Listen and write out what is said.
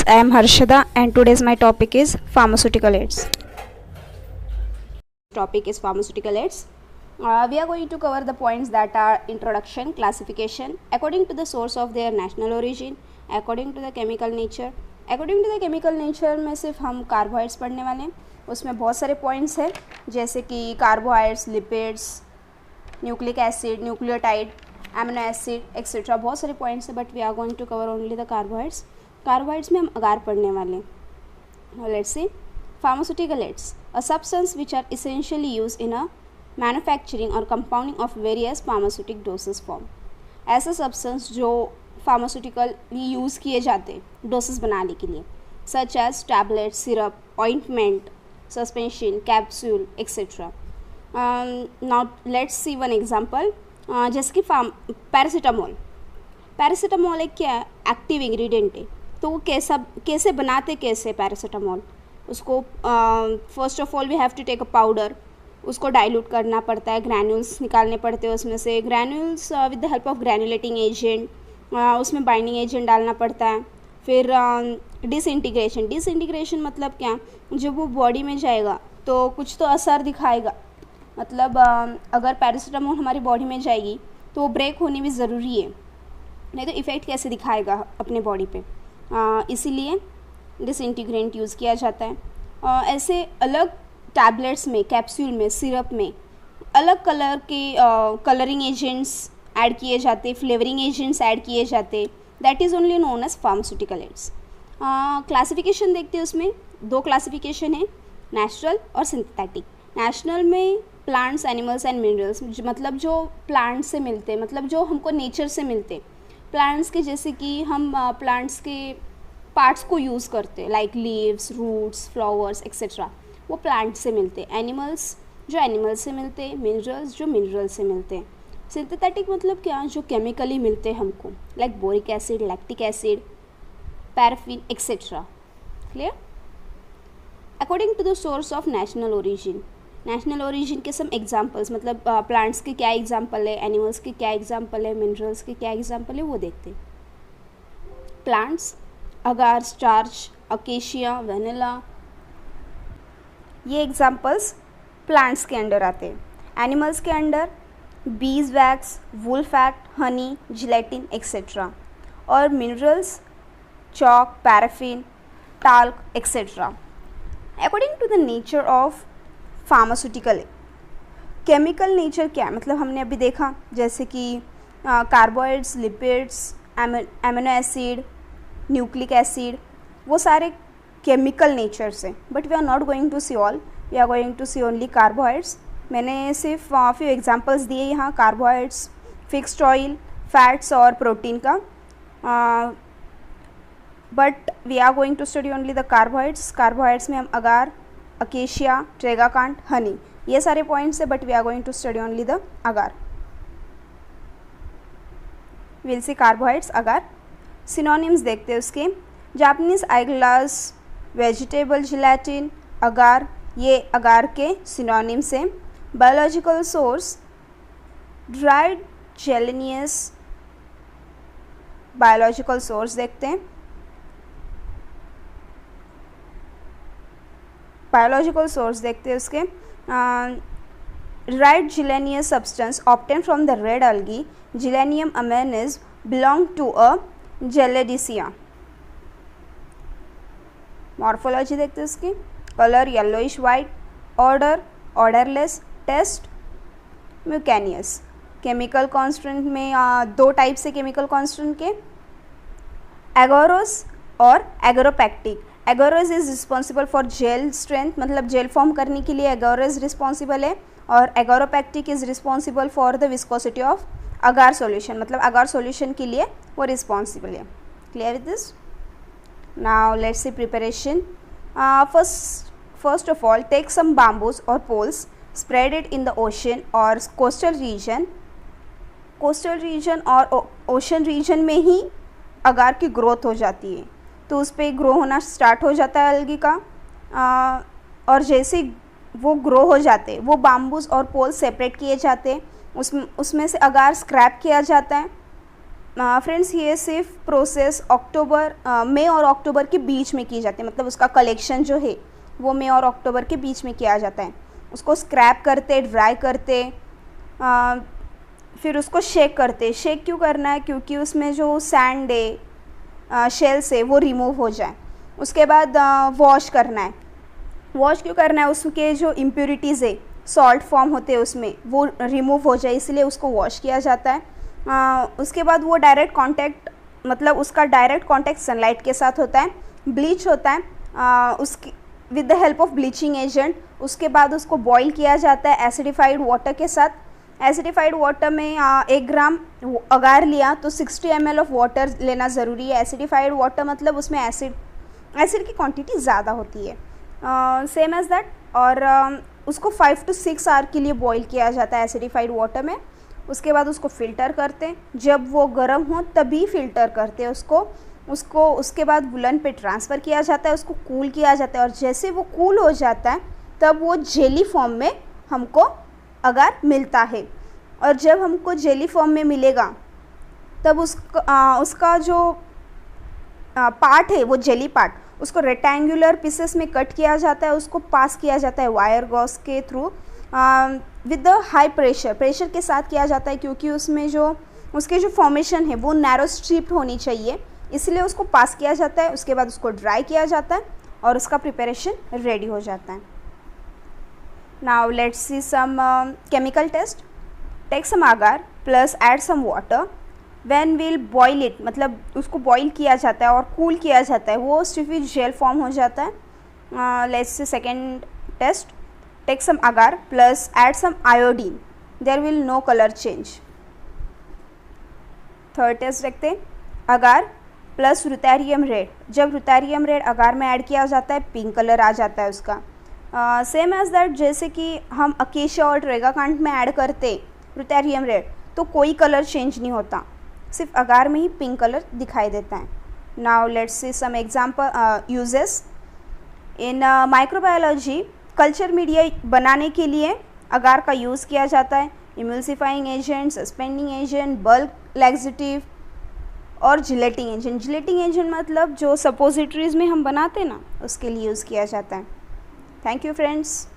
I am Harshada and today's my topic is pharmaceutical aids. Topic is pharmaceutical aids. We are going to cover the points that are introduction, classification, according to the source of their national origin, according to the chemical nature. According to the chemical nature में सिर्फ हम carbohydrates पढ़ने वाले हैं. उसमें बहुत सारे points हैं जैसे कि carbohydrates, lipids, nucleic acid, nucleotide, amino acid etcetera. बहुत सारे पॉइंट्स हैं but we are going to cover only the carbohydrates. Carbohydrates में हम अगार पढ़ने वाले हैं. Let's see pharmaceutical aids, a substance which are essentially used in a manufacturing or compounding of various pharmaceutic doses form. ऐसा substance जो pharmaceutically use किए जाते doses बनाने के लिए, such as tablet, syrup, ointment, suspension, capsule etcetera. Now let's see one example. जैसे कि paracetamol. Paracetamol एक क्या है, एक्टिव इंग्रेडिएंट है. तो वो कैसे बनाते कैसे पैरासीटामोल, उसको first of all we have to take a powder. उसको डाइल्यूट करना पड़ता है, ग्रैन्यूल्स निकालने पड़ते हैं उसमें से. Granules with the help of granulating agent, उसमें बाइंडिंग एजेंट डालना पड़ता है. फिर डिसइंटीग्रेशन. डिसइंटीग्रेशन मतलब क्या, जब वो बॉडी में जाएगा तो कुछ तो असर दिखाएगा. मतलब अगर पैरासीटामोल हमारी बॉडी में जाएगी तो वो ब्रेक होनी भी ज़रूरी है, नहीं तो इफ़ेक्ट कैसे दिखाएगा अपने बॉडी पे. इसीलिए डिसइंटीग्रेंट यूज़ किया जाता है. ऐसे अलग टैबलेट्स में, कैप्सूल में, सिरप में अलग कलर के कलरिंग एजेंट्स ऐड किए जाते, फ्लेवरिंग एजेंट्स ऐड किए जाते. That is only known as pharmaceutical aids. Classification देखते हैं, उसमें दो क्लासिफिकेशन है, नेचुरल और सिंथेटिक. नेचुरल में प्लांट्स, एनिमल्स एंड मिनरल्स, मतलब जो प्लांट्स से मिलते हैं, मतलब जो हमको नेचर से मिलते. प्लांट्स के जैसे कि हम प्लांट्स के पार्ट्स को यूज़ करते हैं, like leaves, roots, flowers etcetera, वो प्लांट से मिलते हैं. एनिमल्स जो एनिमल से मिलते हैं, मिनरल्स जो मिनरल से मिलते हैं. सिंथेटिक मतलब क्या, जो केमिकली मिलते हैं हमको, like boric acid, lactic acid, paraffin etcetera. Clear. According to the source of national origin. National origin के सम एग्जाम्पल्स, मतलब प्लांट्स के क्या एग्जाम्पल है, एनिमल्स के क्या एग्जाम्पल है, मिनरल्स के क्या एग्जाम्पल है, वो देखते हैं. Plants, agar, starch, acacia, vanilla, ये एग्जाम्पल्स प्लांट्स के अंडर आते हैं. एनिमल्स के under bees wax, wool fat, honey, gelatin etcetera. और minerals chalk, paraffin, talc etcetera. According to the nature of pharmaceutical, chemical nature क्या है, मतलब हमने अभी देखा जैसे कि carbohydrates, lipids, amino acid, nucleic acid, वो सारे केमिकल नेचर से. But we are not going to see all, we are going to see only carbohydrates. मैंने सिर्फ फ्यू एग्जांपल्स दिए यहाँ. कार्बोहाइड्रेट्स, फिक्स्ड ऑयल, फैट्स और प्रोटीन का. But we are going to study only the carbohydrates. Carbohydrates में हम अगार, acacia, ट्रेगाकांट, Honey, ये सारे पॉइंट्स है. But we are going to study only the agar. Will see carbohydrates, agar. Synonyms देखते हैं उसके. Japanese isinglass, vegetable gelatin, agar, ये agar के सिनोनिम्स हैं. Biological source, dried gelatinous. Biological source देखते हैं. बायोलॉजिकल सोर्स देखते हैं उसके. Dried gelatinous substance obtained from the red algae, Gilenium amoenis, belong to a Geladicia. Morphology देखते हैं इसकी. Colour yellowish white, odour odourless, taste म्यूकेनियस. Chemical constant में दो टाइप से केमिकल कांस्टेंट के, एगोरस और agaropectin. Agarose is responsible for gel strength, मतलब gel form करने के लिए एगोरस रिस्पॉन्सिबल है. और agaropectin is responsible for the viscosity of agar solution, मतलब अगार सॉल्यूशन के लिए वो रिस्पॉन्सिबल है. Clear with this. Now let's see preparation. First of all, take some bamboos or poles, spread it in the ocean or coastal region. Coastal region और ocean region में ही अगार की growth हो जाती है, तो उस पर ग्रो होना स्टार्ट हो जाता है अलगी का. और जैसे वो ग्रो हो जाते, वो बाम्बूज और पोल सेपरेट किए जाते, उसमें से अगार स्क्रैप किया जाता है. फ्रेंड्स ये सिर्फ प्रोसेस मई और अक्टूबर के बीच में की जाती है, मतलब उसका कलेक्शन जो है वो मई और अक्टूबर के बीच में किया जाता है। उसको स्क्रैप करते, ड्राई करते, फिर उसको शेक करते। शेक क्यों करना है? क्योंकि उसमें जो सैंड है, शेल्स है, वो रिमूव हो जाए। उसके बाद वॉश करना है। वॉश क्यों करना है? उसके जो इम्प्योरिटीज़ है, सॉल्ट फॉर्म होते हैं उसमें, वो रिमूव हो जाए, इसलिए उसको वॉश किया जाता है। उसके बाद वो डायरेक्ट कांटेक्ट, मतलब उसका डायरेक्ट कांटेक्ट सनलाइट के साथ होता है। ब्लीच होता है उसकी with the help of bleaching agent. उसके बाद उसको बॉईल किया जाता है एसिडिफाइड वाटर के साथ। एसिडिफाइड वाटर में 1 ग्राम अगार लिया तो 60 ml ऑफ वाटर लेना ज़रूरी है। एसिडिफाइड वाटर मतलब उसमें एसिड की क्वांटिटी ज़्यादा होती है, सेम एज़ दैट। और उसको 5 to 6 आवर के लिए बॉईल किया जाता है एसिडिफाइड वाटर में। उसके बाद उसको फ़िल्टर करते हैं, जब वो गर्म हो तभी फ़िल्टर करते हैं उसको उसके बाद वुलन पे ट्रांसफ़र किया जाता है, उसको कूल किया जाता है, और जैसे वो कूल हो जाता है तब वो जेली फॉर्म में हमको अगार मिलता है। और जब हमको जेली फॉर्म में मिलेगा तब उसका जो पार्ट है, वो जेली पार्ट, उसको रेक्टेंगुलर पीसेस में कट किया जाता है, उसको पास किया जाता है वायर गॉस के through with the high pressure के साथ किया जाता है, क्योंकि उसमें जो उसके जो फॉर्मेशन है वो नैरो स्ट्रिप होनी चाहिए, इसलिए उसको पास किया जाता है। उसके बाद उसको ड्राई किया जाता है और उसका प्रिपरेशन रेडी हो जाता है। Now let's see some chemical test. Take some agar plus add some water. When will boil it, मतलब उसको बॉईल किया जाता है और कूल किया जाता है, वो स्टिफी जेल फॉर्म हो जाता है। Let's see second test. Take some agar plus add some iodine, there will no colour change. Third test देखते हैं। agar प्लस रुथेरियम रेड, जब रुथेरियम रेड agar में ऐड किया जाता है पिंक कलर आ जाता है उसका। सेम एज दैट, जैसे कि हम अकेशिया और ट्रेगाकांट में ऐड करते रुथेरियम रेड तो कोई कलर चेंज नहीं होता, सिर्फ agar में ही पिंक कलर दिखाई देता है। Now let's see some example uses in microbiology. Culture media बनाने के लिए agar का यूज़ किया जाता है। Emulsifying agent, suspending agent, bulk laxative और जिलेटिंग एजेंट। जिलेटिंग एजेंट मतलब जो सपोजिटरीज में हम बनाते हैं ना, उसके लिए यूज़ किया जाता है। Thank you friends.